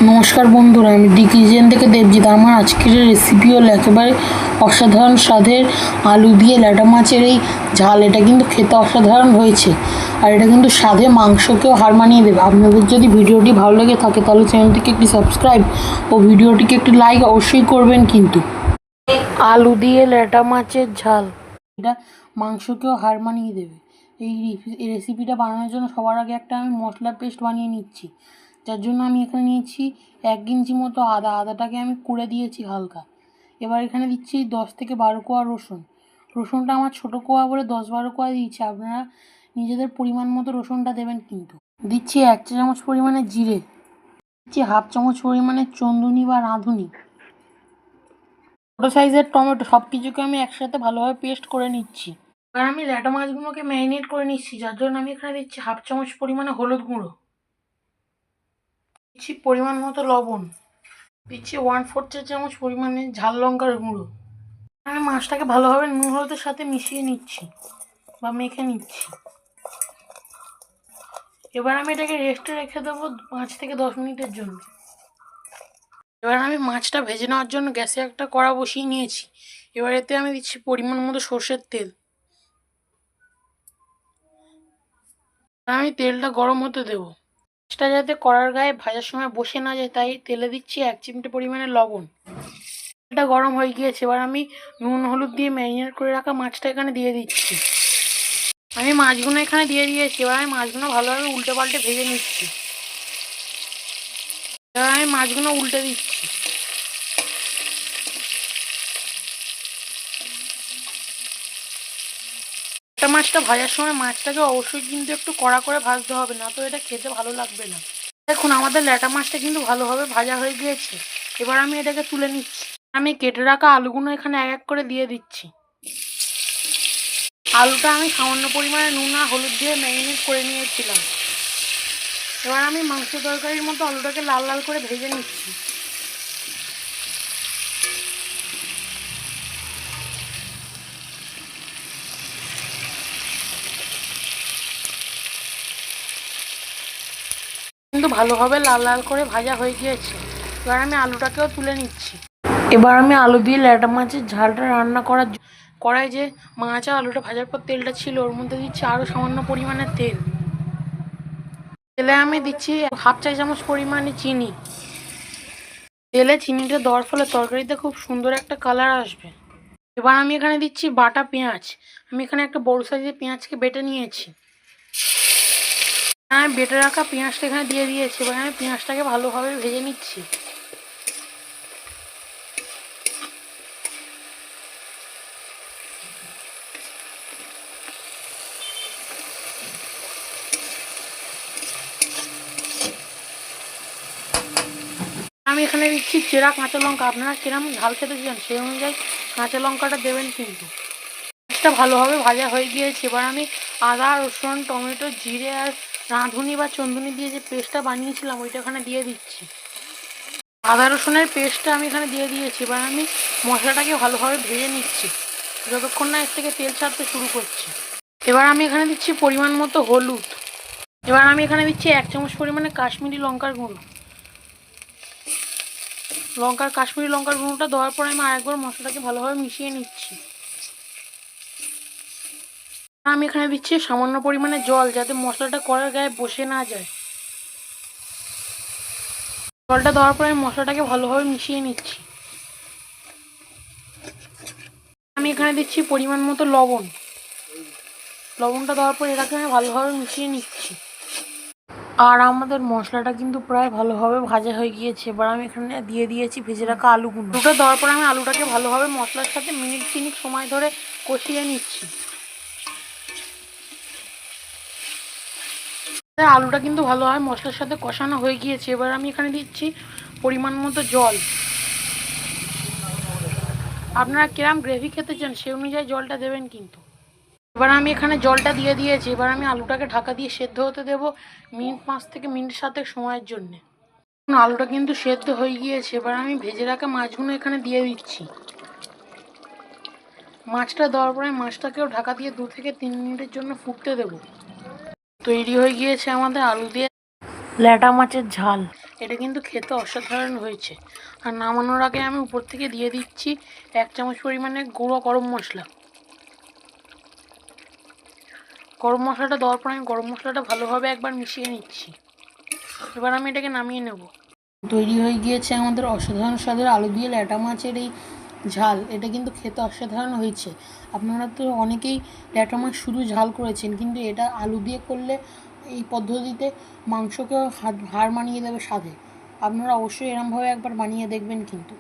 নমস্কার বন্ধুরা, আমি ডি কিচেন থেকে দেবজিৎ। আমার আজকের রেসিপি হলো একেবারে অসাধারণ স্বাদের আলু দিয়ে ল্যাটা মাছের এই ঝাল। এটা কিন্তু খেতে অসাধারণ হয়েছে, আর এটা কিন্তু স্বাদে মাংসকেও হার মানিয়ে দেবে। আপনাদের যদি ভিডিওটি ভালো লেগে থাকে তাহলে চ্যানেলটিকে একটি সাবস্ক্রাইব ও ভিডিওটিকে একটি লাইক অবশ্যই করবেন। কিন্তু আলু দিয়ে ল্যাটা মাছের ঝাল এটা মাংসকেও হার মানিয়ে দেবে। এই রেসিপিটা বানানোর জন্য সবার আগে একটা আমি মশলা পেস্ট বানিয়ে নিচ্ছি, যার জন্য আমি এখানে নিয়েছি 1 ইঞ্চি মতো আদাটাকে আমি কুড়ে দিয়েছি হালকা। এবার এখানে দিচ্ছি 10 থেকে 12 কোয়া রসুনটা আমার ছোটো কোয়া বলে 10-12 কোয়া দিয়েছি। আপনারা নিজেদের পরিমাণ মতো রসুনটা দেবেন। কিন্তু দিচ্ছি 1 চা চামচ পরিমাণে জিরে, দিচ্ছি 1/2 চামচ পরিমাণে চন্দুনি বা রাঁধুনি, ছোটো সাইজের টমেটো। সব কিছুকে আমি একসাথে ভালোভাবে পেস্ট করে নিচ্ছি। এবার আমি ল্যাটা মাছগুলোকে ম্যারিনেট করে নিচ্ছি, যার জন্য আমি এখানে দিচ্ছি 1/2 চামচ পরিমাণে হলুদ গুঁড়ো, দিচ্ছি পরিমাণ মতো লবণ, দিচ্ছি 1/4 চা চামচ পরিমাণে ঝাল লঙ্কার গুঁড়ো। আমি মাছটাকে ভালোভাবে নুন হলুদের সাথে মিশিয়ে নিচ্ছি বা মেখে নিচ্ছি। এবার আমি এটাকে রেস্টে রেখে দেবো 5 থেকে 10 মিনিটের জন্য। এবার আমি মাছটা ভেজে নেওয়ার জন্য গ্যাসে একটা কড়া বসিয়ে নিয়েছি। এবার এতে আমি দিচ্ছি পরিমাণ মতো সর্ষের তেল। আমি তেলটা গরম হতে দেবো। মাছটা যাতে কড়ার গায়ে ভাজার সময় বসে না যায়, তাই তেলে দিচ্ছি 1 চিমটে পরিমাণে লবণ। তেলটা গরম হয়ে গিয়েছে, এবার আমি নুন হলুদ দিয়ে ম্যারিনেট করে রাখা মাছটা এখানে দিয়ে দিচ্ছি। আমি মাছগুলো এখানে দিয়ে দিয়েছি। এবার আমি মাছগুলো ভালোভাবে উল্টে পাল্টে ভেজে নিচ্ছি। এবার আমি মাছগুলো উল্টে দিচ্ছি। একটা মাছটা ভাজার সময় মাছটাকে অবশ্যই কিন্তু একটু কড়া করে ভাজতে হবে, না তো এটা খেতে ভালো লাগবে না। দেখুন, আমাদের ল্যাটা মাছটা কিন্তু ভালোভাবে ভাজা হয়ে গিয়েছে। এবার আমি এটাকে তুলে নিচ্ছি। আমি কেটে রাখা আলুগুলো এখানে এক এক করে দিয়ে দিচ্ছি। আলুটা আমি সামান্য পরিমাণে নুন আর হলুদ দিয়ে ম্যারিনেট করে নিয়েছিলাম। এবার আমি মাংস তরকারির মতো আলুটাকে লাল লাল করে ভেজে নিচ্ছি। কিন্তু ভালোভাবে লাল লাল করে ভাজা হয়ে গিয়েছে। এবার আমি আলুটাকেও তুলে নিচ্ছি। এবার আমি আলু দিয়ে ল্যাটা মাছের ঝালটা রান্না করার কড়াই যে মাছ আর আলুটা ভাজার পর তেলটা ছিল, ওর মধ্যে দিচ্ছি আরও সামান্য পরিমাণে তেল। তেলে আমি দিচ্ছি 1/2 চা চামচ পরিমাণে চিনি। তেলে চিনিটা দেওয়ার ফলে তরকারিতে খুব সুন্দর একটা কালার আসবে। এবার আমি এখানে দিচ্ছি বাটা পেঁয়াজ। আমি এখানে একটা বড় সাইজের পেঁয়াজকে বেটে নিয়েছি। আমি বেটে রাখা পেঁয়াজটা এখানে দিয়ে দিয়েছি। এবার আমি পেঁয়াজটাকে ভালোভাবে ভেজে নিচ্ছি। আমি এখানে দিচ্ছি চেরা কাঁচা লঙ্কা। আপনারা কিরম ঝাল খেতে চান সেই অনুযায়ী কাঁচা লঙ্কাটা দেবেন। কিন্তু পেঁয়াজটা ভালোভাবে ভাজা হয়ে গিয়েছে। এবার আমি আদা, রসুন, টমেটো, জিরে আর রাঁধুনি বা চন্দুনি দিয়ে যে পেস্টটা বানিয়েছিলাম ওইটা এখানে দিয়ে দিচ্ছি। আদা রসুনের পেস্টটা আমি এখানে দিয়ে দিয়েছি। এবার আমি মশলাটাকে ভালোভাবে ভেজে নিচ্ছি যতক্ষণ না এর থেকে তেল ছাড়তে শুরু করছে। এবার আমি এখানে দিচ্ছি পরিমাণ মতো হলুদ। এবার আমি এখানে দিচ্ছি 1 চামচ পরিমাণে কাশ্মীরি লঙ্কার গুঁড়ো। কাশ্মীরি লঙ্কার গুঁড়োটা দেওয়ার পর আমি আরেকবার মশলাটাকে ভালোভাবে মিশিয়ে নিচ্ছি। আমি এখানে দিচ্ছি সামান্য পরিমাণে জল, যাতে মশলাটা কড়ার গায়ে বসে না যায়। জলটা দেওয়ার পর আমি মশলাটাকে ভালোভাবে মিশিয়ে নিচ্ছি। আমি এখানে দিচ্ছি পরিমাণ মতো লবণ। লবণটা দেওয়ার পর এটাকে আমি ভালোভাবে মিশিয়ে নিচ্ছি। আর আমাদের মশলাটা কিন্তু প্রায় ভালোভাবে ভাজা হয়ে গিয়েছে। এবার আমি এখানে দিয়ে দিয়েছি ভেজে রাখা আলুগুলো। দুটো দেওয়ার পর আমি আলুটাকে ভালোভাবে মশলার সাথে মিনিট 3 সময় ধরে কষিয়ে নিচ্ছি। আলুটা কিন্তু ভালোভাবে মশলার সাথে কষানো হয়ে গিয়েছে। এবার আমি এখানে দিচ্ছি পরিমাণ মতো জল। আপনারা কিরম গ্রেভি খেতে চান সেই অনুযায়ী জলটা দেবেন। কিন্তু এবার আমি এখানে জলটা দিয়ে দিয়েছি। এবার আমি আলুটাকে ঢাকা দিয়ে সেদ্ধ হতে দেবো 5 থেকে মিনিট 7 সময়ের জন্য। আলুটা কিন্তু সেদ্ধ হয়ে গিয়েছে। এবার আমি ভেজে রাখা মাছগুলো এখানে দিয়ে দিচ্ছি। মাছটা দেওয়ার পরে মাছটাকেও ঢাকা দিয়ে 2 থেকে 3 মিনিটের জন্য ফুটতে দেবো। তৈরি হয়ে গিয়েছে আমাদের আলু দিয়ে ল্যাটা মাছের ঝাল। এটা কিন্তু খেতে অসাধারণ হয়েছে। আর নামানোর আগে আমি উপর থেকে দিয়ে দিচ্ছি 1 চামচ পরিমাণে গুঁড়ো গরম মশলা। গরম মশলাটা দেওয়ার পর আমি গরম মশলাটা ভালোভাবে একবার মিশিয়ে নিচ্ছি। এবার আমি এটাকে নামিয়ে নেব। তৈরি হয়ে গিয়েছে আমাদের অসাধারণ স্বাদের আলু দিয়ে ল্যাটা মাছের এই ঝাল। এটা কিন্তু খেতে অসাধারণ হয়েছে। আপনারা তো অনেকেই ল্যাটা মাছ শুধু ঝাল করেছেন, কিন্তু এটা আলু দিয়ে করলে এই পদ্ধতিতে মাংসকেও হার মানিয়ে দেবে স্বাদে। আপনারা অবশ্যই এরমভাবে একবার বানিয়ে দেখবেন কিন্তু।